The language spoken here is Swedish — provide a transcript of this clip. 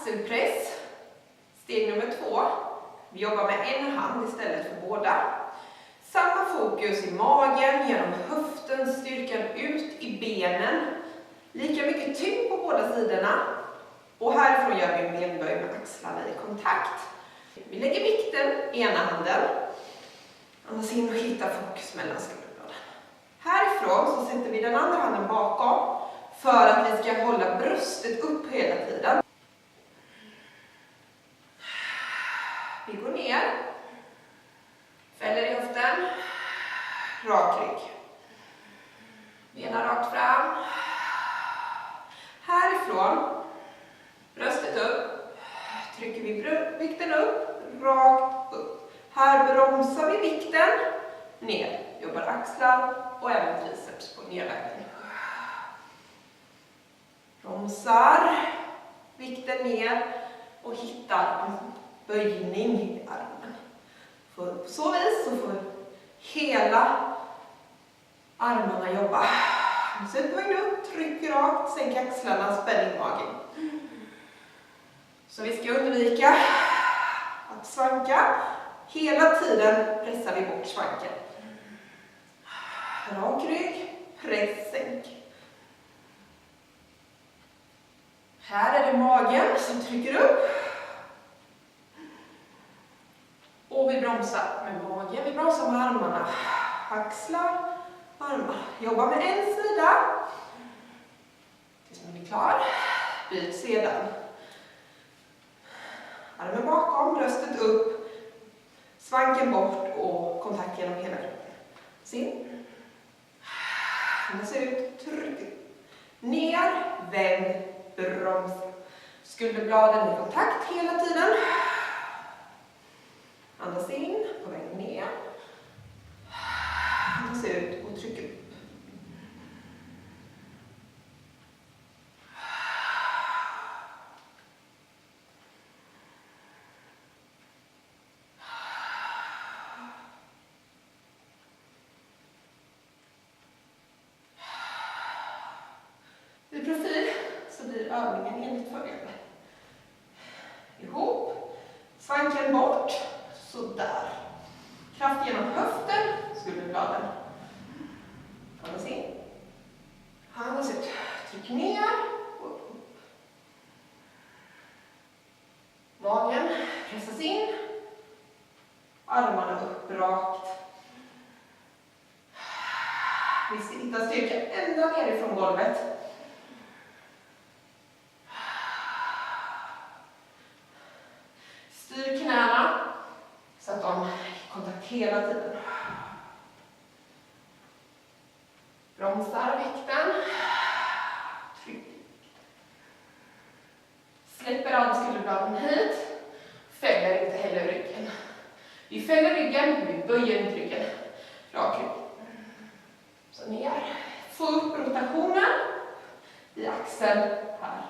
Axelpress. Steg nummer 2. Vi jobbar med en hand istället för båda. Samma fokus i magen, genom höften, styrkan ut i benen. Lika mycket tyngd på båda sidorna. Och härifrån gör vi medböj med axlarna i kontakt. Vi lägger vikten i ena handen. Andas in och hitta fokus mellan skulderbladen. Härifrån så sätter vi den andra handen bakom. För att vi ska hålla bröstet upp hela tiden. Vi går ner. Fäller i höften. Rak rygg. Benen rakt fram. Härifrån. Bröstet upp. Trycker vi vikten upp. Rakt upp. Här bromsar vi vikten. Ner. Jobbar axlar och även triceps på nedvägen. Bromsar. Vikten ner. Och hittar en böjning i armen. På så vis så får hela armarna jobba. Sätt vägen upp, tryck rakt, sänk axlarna, spänn i magen. Så vi ska undvika att svanka. Hela tiden pressar vi bort svanken. Rak rygg, press, sänk. Här är det magen som trycker upp. Och vi bromsar med magen, vi bromsar med armarna. Axlar, armar. Jobba med en sida. Tills man blir klar. Byt sedan. Armen bakom, bröstet upp. Svanken bort och kontakt genom hela kroppen. In. Andas ut, tryck upp. Ner, vänd, broms. Skulderbladen i kontakt hela tiden. Andas in, på väg ner. Andas ut och tryck upp. I profil så blir övningen enligt följande. Ihop, svanken bort, så där. Kraft genom höften, skulderbladen. Andas in. Andas ut. Tryck ner och upp. Magen pressas in. Armarna upp rakt. Vi ska hitta styrkan ända nerifrån golvet. Styr knäna så att de är i kontakt hela tiden. Bromsar vikten. Tryck. Släpper av skulderbladen hit. Fäller inte heller ryggen. Vi fäller ryggen, vi böjer inte ryggen. Rak rygg. Så ner. Få upp rotationen i axeln här.